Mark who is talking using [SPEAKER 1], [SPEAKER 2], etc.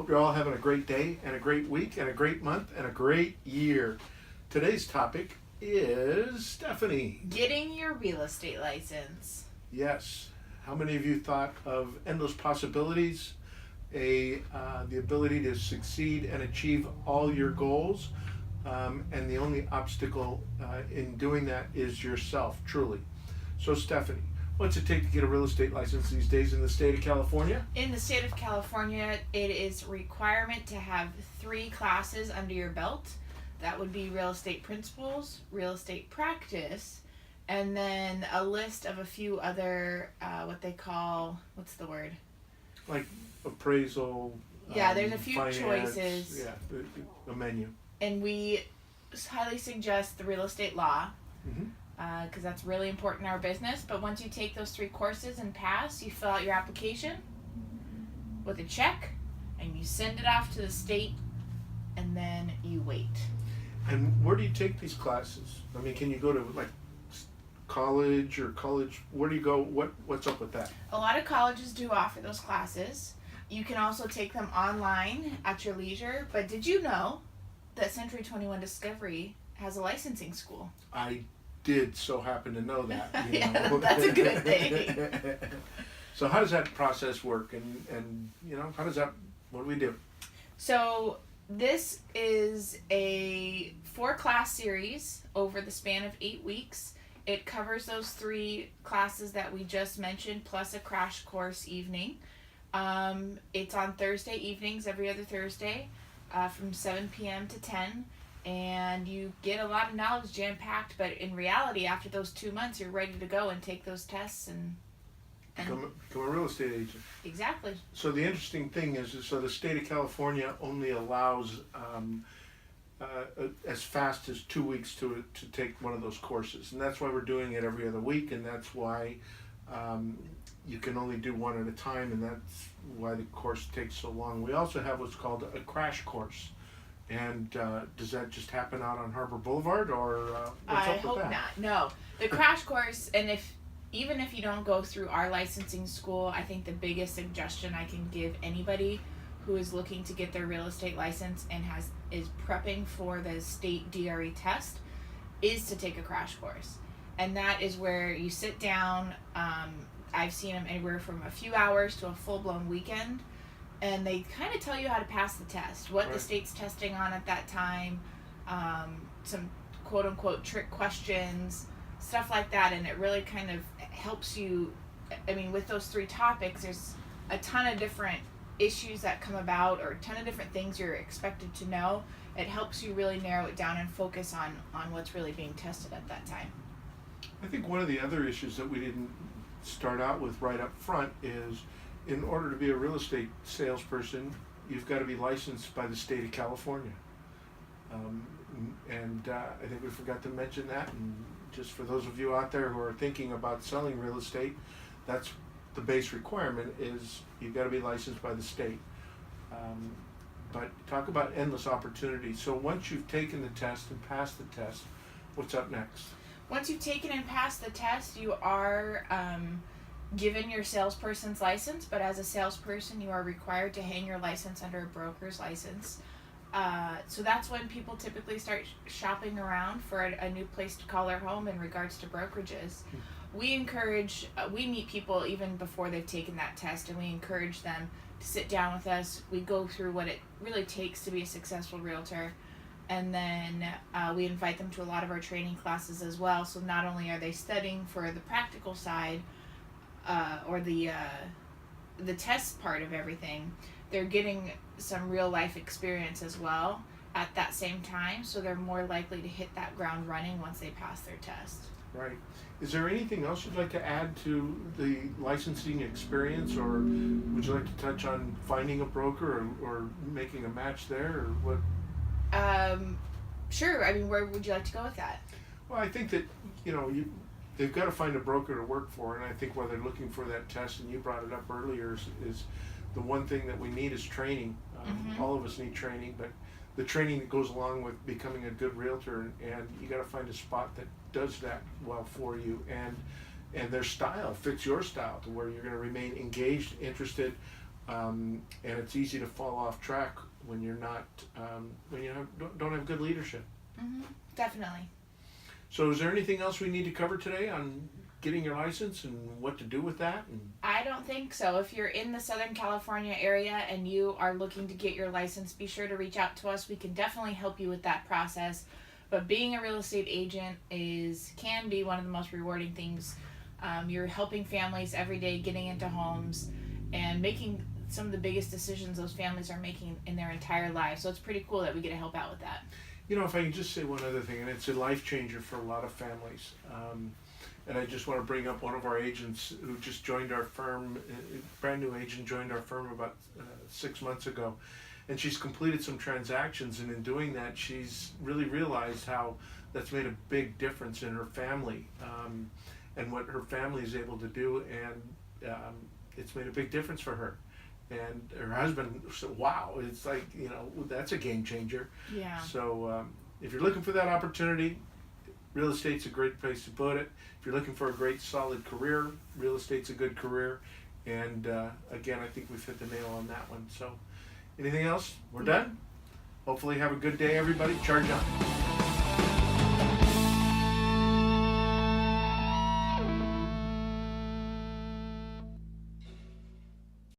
[SPEAKER 1] hope you're all having a great day and a great week and a great month and a great year. Today's topic is Stephanie.
[SPEAKER 2] Getting your real estate license.
[SPEAKER 1] Yes. How many of you thought of endless possibilities, the ability to succeed and achieve all your goals, and the only obstacle in doing that is yourself, truly. So Stephanie, what's it take to get a real estate license these days in the state of California?
[SPEAKER 2] In the state of California, it is requirement to have 3 classes under your belt. That would be real estate principles, real estate practice, and then a list of a few other, what's the word?
[SPEAKER 1] Like appraisal.
[SPEAKER 2] Yeah, there's a few
[SPEAKER 1] finance,
[SPEAKER 2] choices.
[SPEAKER 1] Yeah, a menu.
[SPEAKER 2] And we highly suggest the real estate law,
[SPEAKER 1] Mm-hmm.
[SPEAKER 2] because that's really important in our business. But once you take those 3 courses and pass, you fill out your application with a check, and you send it off to the state, and then you wait.
[SPEAKER 1] And where do you take these classes? I mean, can you go to like college? Where do you go? What's up with that?
[SPEAKER 2] A lot of colleges do offer those classes. You can also take them online at your leisure. But did you know that Century 21 Discovery has a licensing school?
[SPEAKER 1] I did so happen to know that.
[SPEAKER 2] Yeah, that's a good thing.
[SPEAKER 1] So how does that process work? And what do we do?
[SPEAKER 2] So this is a 4-class series over the span of 8 weeks. It covers those 3 classes that we just mentioned, plus a crash course evening. It's on Thursday evenings, every other Thursday, from 7 p.m. to 10. And you get a lot of knowledge jam-packed, but in reality, after those 2 months, you're ready to go and take those tests and
[SPEAKER 1] Become a real estate agent.
[SPEAKER 2] Exactly.
[SPEAKER 1] So the interesting thing is so the state of California only allows as fast as 2 weeks to take one of those courses, and that's why we're doing it every other week, and that's why you can only do one at a time, and that's why the course takes so long. We also have what's called a crash course. And does that just happen out on Harbor Boulevard, or what's
[SPEAKER 2] I
[SPEAKER 1] up with
[SPEAKER 2] hope
[SPEAKER 1] that?
[SPEAKER 2] not. No, the crash course, and even if you don't go through our licensing school, I think the biggest suggestion I can give anybody who is looking to get their real estate license and is prepping for the state DRE test is to take a crash course. And that is where you sit down. I've seen them anywhere from a few hours to a full-blown weekend. And they kind of tell you how to pass the test, what
[SPEAKER 1] Right.
[SPEAKER 2] the state's testing on at that time, some quote-unquote trick questions, stuff like that. And it really kind of helps you. I mean, with those 3 topics, there's a ton of different issues that come about, or a ton of different things you're expected to know. It helps you really narrow it down and focus on what's really being tested at that time.
[SPEAKER 1] I think one of the other issues that we didn't start out with right up front is, in order to be a real estate salesperson, you've got to be licensed by the state of California. I think we forgot to mention that. And just for those of you out there who are thinking about selling real estate, that's the base requirement, is you've got to be licensed by the state. But talk about endless opportunities. So once you've taken the test and passed the test, what's up next?
[SPEAKER 2] Once you've taken and passed the test, you are given your salesperson's license, but as a salesperson, you are required to hang your license under a broker's license. So that's when people typically start shopping around for a new place to call their home in regards to brokerages. We meet people even before they've taken that test, and we encourage them to sit down with us. We go through what it really takes to be a successful realtor, and then we invite them to a lot of our training classes as well. So not only are they studying for the practical side, or the test part of everything, they're getting some real life experience as well at that same time, so they're more likely to hit that ground running once they pass their test.
[SPEAKER 1] Right. Is there anything else you'd like to add to the licensing experience, or would you like to touch on finding a broker or making a match there, or what?
[SPEAKER 2] Sure. I mean, where would you like to go with that?
[SPEAKER 1] Well, I think that, they've got to find a broker to work for, and I think while they're looking for that test, and you brought it up earlier, is the one thing that we need is training. All of us need training, but the training that goes along with becoming a good realtor, and you got to find a spot that does that well for you, and their style fits your style to where you're going to remain engaged, interested, and it's easy to fall off track when you're not when you don't have good leadership.
[SPEAKER 2] Definitely.
[SPEAKER 1] So is there anything else we need to cover today on getting your license and what to do with that?
[SPEAKER 2] I don't think so. If you're in the Southern California area and you are looking to get your license, be sure to reach out to us. We can definitely help you with that process. But being a real estate agent can be one of the most rewarding things. You're helping families every day, getting into homes and making some of the biggest decisions those families are making in their entire lives. So it's pretty cool that we get to help out with that.
[SPEAKER 1] You know, if I can just say one other thing, and it's a life changer for a lot of families. And I just want to bring up one of our agents who just joined our firm, a brand new agent joined our firm about 6 months ago. And she's completed some transactions, and in doing that, she's really realized how that's made a big difference in her family, and what her family is able to do, and it's made a big difference for her. And her husband said, wow, it's like, you know, that's a game changer.
[SPEAKER 2] Yeah.
[SPEAKER 1] So if you're looking for that opportunity, real estate's a great place to put it. If you're looking for a great solid career, real estate's a good career. And again, I think we've hit the nail on that one. So anything else? We're done? Hopefully have a good day, everybody. Charge on.